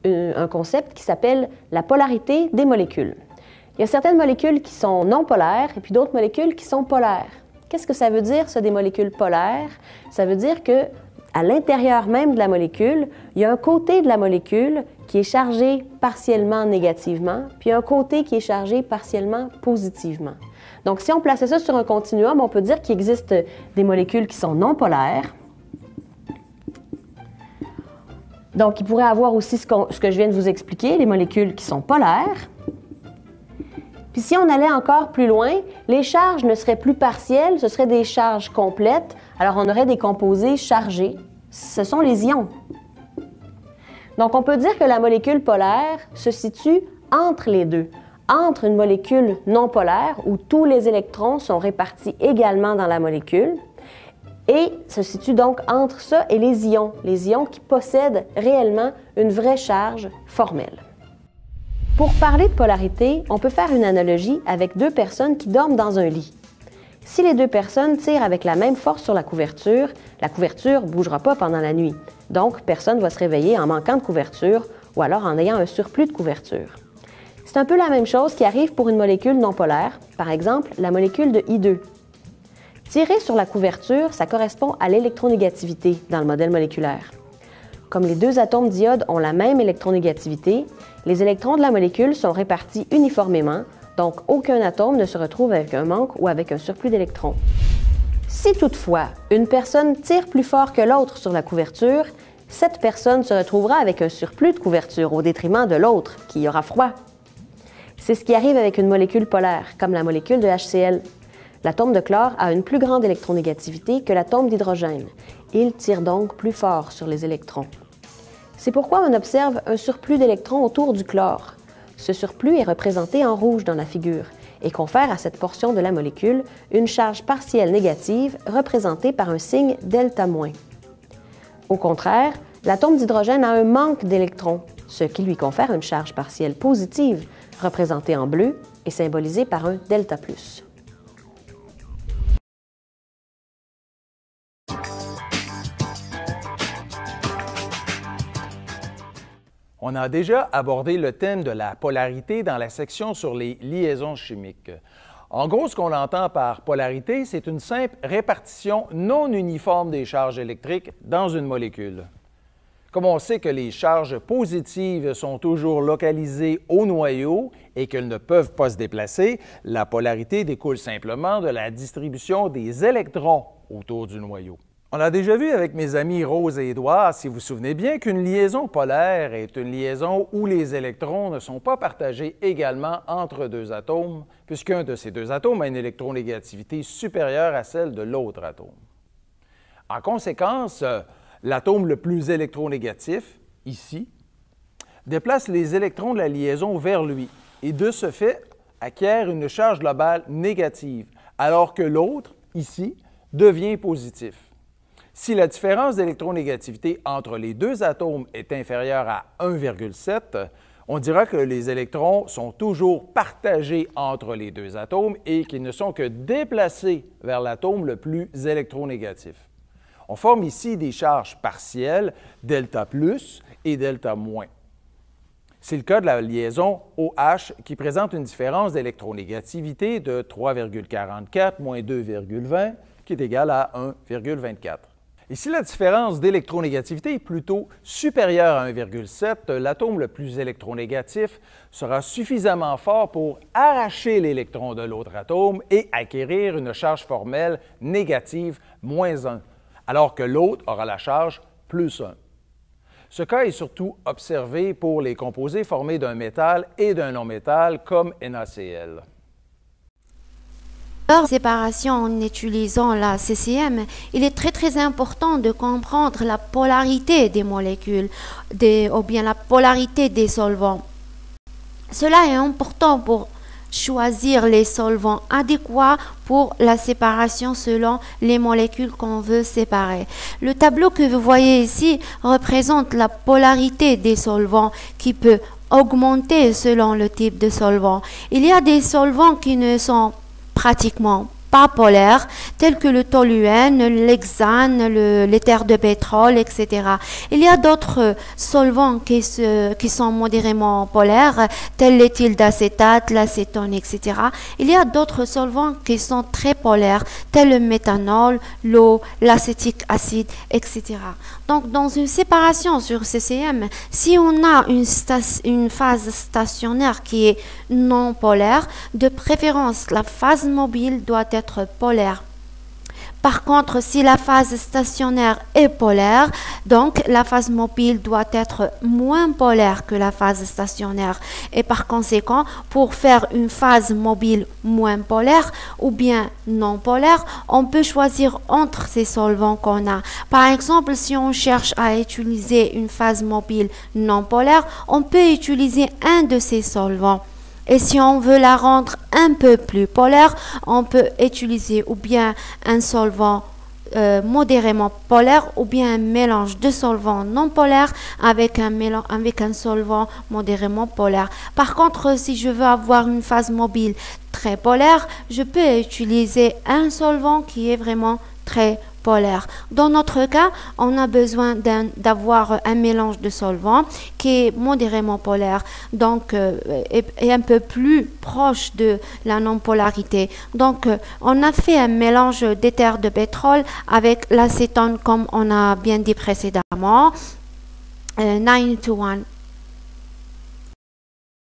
un concept qui s'appelle la polarité des molécules. Il y a certaines molécules qui sont non polaires et puis d'autres molécules qui sont polaires. Qu'est-ce que ça veut dire, ça, des molécules polaires? Ça veut dire que à l'intérieur même de la molécule, il y a un côté de la molécule qui est chargé partiellement négativement, puis un côté qui est chargé partiellement positivement. Donc, si on plaçait ça sur un continuum, on peut dire qu'il existe des molécules qui sont non polaires. Donc, il pourrait avoir aussi ce que je viens de vous expliquer, les molécules qui sont polaires. Puis si on allait encore plus loin, les charges ne seraient plus partielles, ce seraient des charges complètes. Alors on aurait des composés chargés. Ce sont les ions. Donc on peut dire que la molécule polaire se situe entre les deux, entre une molécule non polaire où tous les électrons sont répartis également dans la molécule, et se situe donc entre ça et les ions qui possèdent réellement une vraie charge formelle. Pour parler de polarité, on peut faire une analogie avec deux personnes qui dorment dans un lit. Si les deux personnes tirent avec la même force sur la couverture ne bougera pas pendant la nuit. Donc, personne ne va se réveiller en manquant de couverture ou alors en ayant un surplus de couverture. C'est un peu la même chose qui arrive pour une molécule non polaire, par exemple la molécule de I2. Tirer sur la couverture, ça correspond à l'électronégativité dans le modèle moléculaire. Comme les deux atomes d'iode ont la même électronégativité, les électrons de la molécule sont répartis uniformément, donc aucun atome ne se retrouve avec un manque ou avec un surplus d'électrons. Si toutefois une personne tire plus fort que l'autre sur la couverture, cette personne se retrouvera avec un surplus de couverture au détriment de l'autre qui aura froid. C'est ce qui arrive avec une molécule polaire, comme la molécule de HCl. L'atome de chlore a une plus grande électronégativité que l'atome d'hydrogène. Il tire donc plus fort sur les électrons. C'est pourquoi on observe un surplus d'électrons autour du chlore. Ce surplus est représenté en rouge dans la figure et confère à cette portion de la molécule une charge partielle négative représentée par un signe delta-. Au contraire, l'atome d'hydrogène a un manque d'électrons, ce qui lui confère une charge partielle positive, représentée en bleu et symbolisée par un delta+. On a déjà abordé le thème de la polarité dans la section sur les liaisons chimiques. En gros, ce qu'on entend par polarité, c'est une simple répartition non uniforme des charges électriques dans une molécule. Comme on sait que les charges positives sont toujours localisées au noyau et qu'elles ne peuvent pas se déplacer, la polarité découle simplement de la distribution des électrons autour du noyau. On a déjà vu avec mes amis Rose et Édouard, si vous vous souvenez bien, qu'une liaison polaire est une liaison où les électrons ne sont pas partagés également entre deux atomes, puisqu'un de ces deux atomes a une électronégativité supérieure à celle de l'autre atome. En conséquence, l'atome le plus électronégatif, ici, déplace les électrons de la liaison vers lui et de ce fait acquiert une charge globale négative, alors que l'autre, ici, devient positif. Si la différence d'électronégativité entre les deux atomes est inférieure à 1,7, on dira que les électrons sont toujours partagés entre les deux atomes et qu'ils ne sont que déplacés vers l'atome le plus électronégatif. On forme ici des charges partielles, delta+ et delta-. C'est le cas de la liaison OH qui présente une différence d'électronégativité de 3,44 moins 2,20 qui est égale à 1,24. Et si la différence d'électronégativité est plutôt supérieure à 1,7, l'atome le plus électronégatif sera suffisamment fort pour arracher l'électron de l'autre atome et acquérir une charge formelle négative -1, alors que l'autre aura la charge +1. Ce cas est surtout observé pour les composés formés d'un métal et d'un non-métal comme NaCl. Lors de séparation en utilisant la CCM, il est très important de comprendre la polarité des molécules ou bien la polarité des solvants. Cela est important pour choisir les solvants adéquats pour la séparation selon les molécules qu'on veut séparer. Le tableau que vous voyez ici représente la polarité des solvants qui peut augmenter selon le type de solvant. Il y a des solvants qui ne sont pratiquement pas polaires, tels que le toluène, l'hexane, l'éther de pétrole, etc. Il y a d'autres solvants qui sont modérément polaires, tels l'éthyle d'acétate, l'acétone, etc. Il y a d'autres solvants qui sont très polaires, tels le méthanol, l'eau, l'acétique acide, etc. Donc, dans une séparation sur CCM, si on a une phase stationnaire qui est non polaire, de préférence, la phase mobile doit être polaire. Par contre, si la phase stationnaire est polaire, donc la phase mobile doit être moins polaire que la phase stationnaire. Et par conséquent, pour faire une phase mobile moins polaire ou bien non polaire, on peut choisir entre ces solvants qu'on a. Par exemple, si on cherche à utiliser une phase mobile non polaire, on peut utiliser un de ces solvants. Et si on veut la rendre un peu plus polaire, on peut utiliser ou bien un solvant modérément polaire ou bien un mélange de solvants non polaires avec un solvant modérément polaire. Par contre, si je veux avoir une phase mobile très polaire, je peux utiliser un solvant qui est vraiment très polaire. Dans notre cas, on a besoin d'avoir un mélange de solvants qui est modérément polaire, donc et un peu plus proche de la non-polarité. Donc, on a fait un mélange d'éther de pétrole avec l'acétone, comme on a bien dit précédemment, 9 to 1